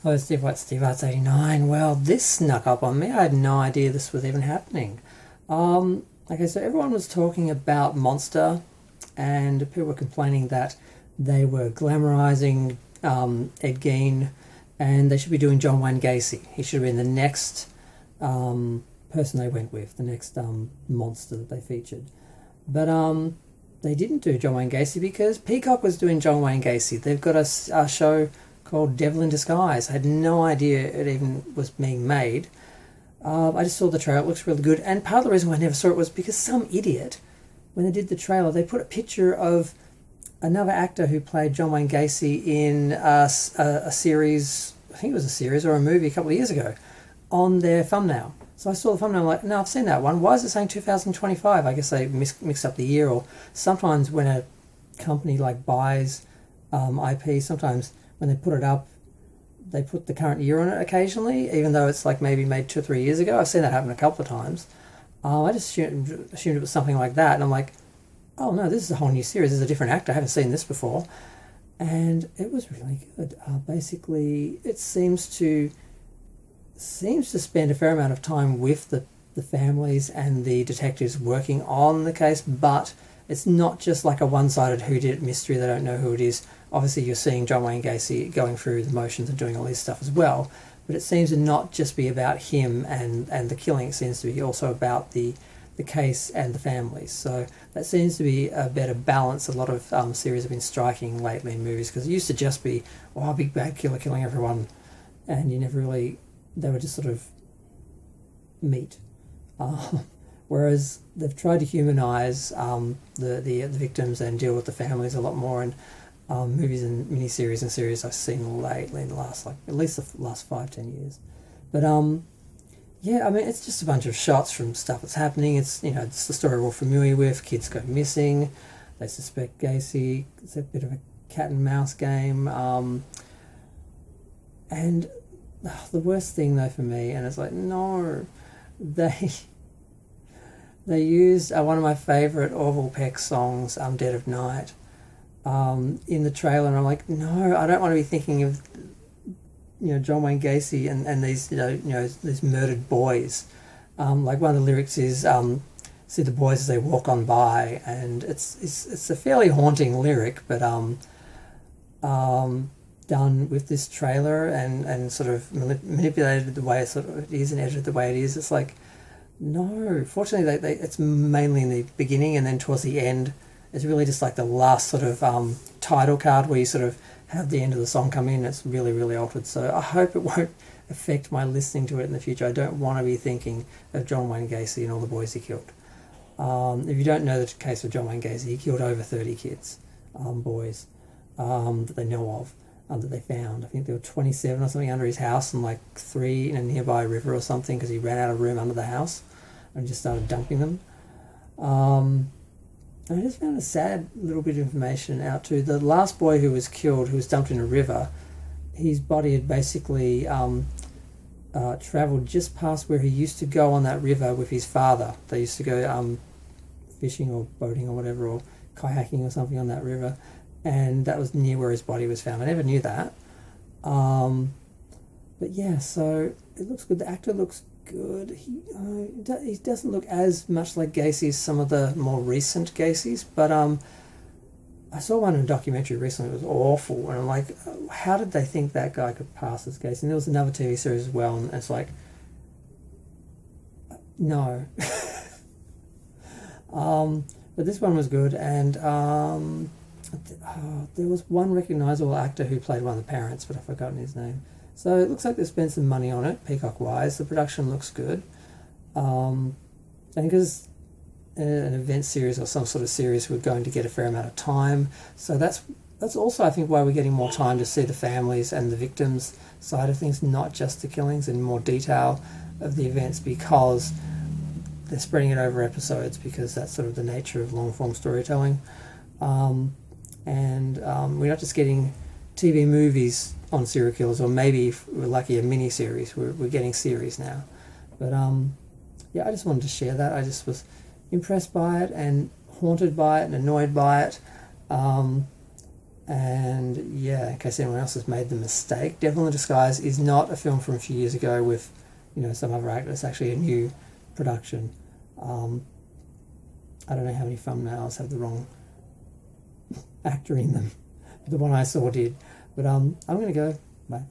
Hello, Steve White, Steve Arts 89. Well, this snuck up on me. I had no idea this was even happening. Okay, so everyone was talking about Monster, and people were complaining that they were glamorizing Ed Gein, and they should be doing John Wayne Gacy. He should have been the next person they went with, the next monster that they featured. But they didn't do John Wayne Gacy because Peacock was doing John Wayne Gacy. They've got a show called Devil in Disguise. I had no idea it even was being made. I just saw the trailer. It looks really good. And part of the reason why I never saw it was because some idiot, when they did the trailer, they put a picture of another actor who played John Wayne Gacy in a series, I think it was a series or a movie a couple of years ago, on their thumbnail. So I saw the thumbnail, I'm like, no, I've seen that one. Why is it saying 2025? I guess they mixed up the year, or sometimes when a company like buys IP, sometimes when they put it up, they put the current year on it occasionally, even though it's like maybe made 2 or 3 years ago. I've seen that happen a couple of times. I just assumed it was something like that, and I'm like, oh no, this is a whole new series. This is a different actor. I haven't seen this before. And it was really good. Basically, it seems to spend a fair amount of time with the families and the detectives working on the case, but it's not just like a one-sided whodunit mystery. They don't know who it is. Obviously, you're seeing John Wayne Gacy going through the motions and doing all this stuff as well, but it seems to not just be about him and the killing. It seems to be also about the case and the families. So that seems to be a better balance. A lot of series have been striking lately in movies, because it used to just be, oh, big bad killer killing everyone, and you never really, they were just sort of meat. Whereas they've tried to humanise the victims and deal with the families a lot more in movies and miniseries and series I've seen lately in the last, like, at least the last 5-10 years. But yeah, I mean, it's just a bunch of shots from stuff that's happening. It's, you know, it's the story we're all familiar with. Kids go missing. They suspect Gacy. It's a bit of a cat and mouse game. And the worst thing though for me, and it's like, no, they used one of my favourite Orville Peck songs, Dead of Night, in the trailer, and I'm like, no, I don't want to be thinking of, you know, John Wayne Gacy and these, you know, these murdered boys. Like, one of the lyrics is, see the boys as they walk on by, and it's a fairly haunting lyric, but done with this trailer and sort of manipulated the way it sort of is and edited the way it is. It's like, no. Fortunately, it's mainly in the beginning, and then towards the end, it's really just like the last sort of title card where you sort of have the end of the song come in. It's really, really altered. So I hope it won't affect my listening to it in the future. I don't want to be thinking of John Wayne Gacy and all the boys he killed. If you don't know the case of John Wayne Gacy, he killed over 30 kids, boys, that they know of. That they found. I think there were 27 or something under his house, and like 3 in a nearby river or something, because he ran out of room under the house and just started dumping them. And I just found a sad little bit of information out too. The last boy who was killed, who was dumped in a river, his body had basically travelled just past where he used to go on that river with his father. They used to go fishing or boating or whatever, or kayaking or something on that river. And that was near where his body was found. I never knew that. But yeah, so it looks good. The actor looks good. He doesn't look as much like Gacy as some of the more recent Gacys, but I saw one in a documentary recently. It was awful, and I'm like, how did they think that guy could pass as Gacy? And there was another TV series as well, and it's like, no. But this one was good, and there was one recognisable actor who played one of the parents, but I've forgotten his name. So it looks like they spent some money on it, Peacock-wise. The production looks good. And because an event series or some sort of series, we're going to get a fair amount of time. So that's also, I think, why we're getting more time to see the families and the victims side of things, not just the killings, and more detail of the events, because they're spreading it over episodes, because that's sort of the nature of long-form storytelling. And we're not just getting TV movies on serial killers, or maybe, if we're lucky, a mini-series. We're getting series now. But yeah, I just wanted to share that. I just was impressed by it and haunted by it and annoyed by it. And yeah, in case anyone else has made the mistake, Devil in Disguise is not a film from a few years ago with, some other actor. It's actually a new production. I don't know how many thumbnails have the wrong actor in them. The one I saw did. But I'm going to go. Bye.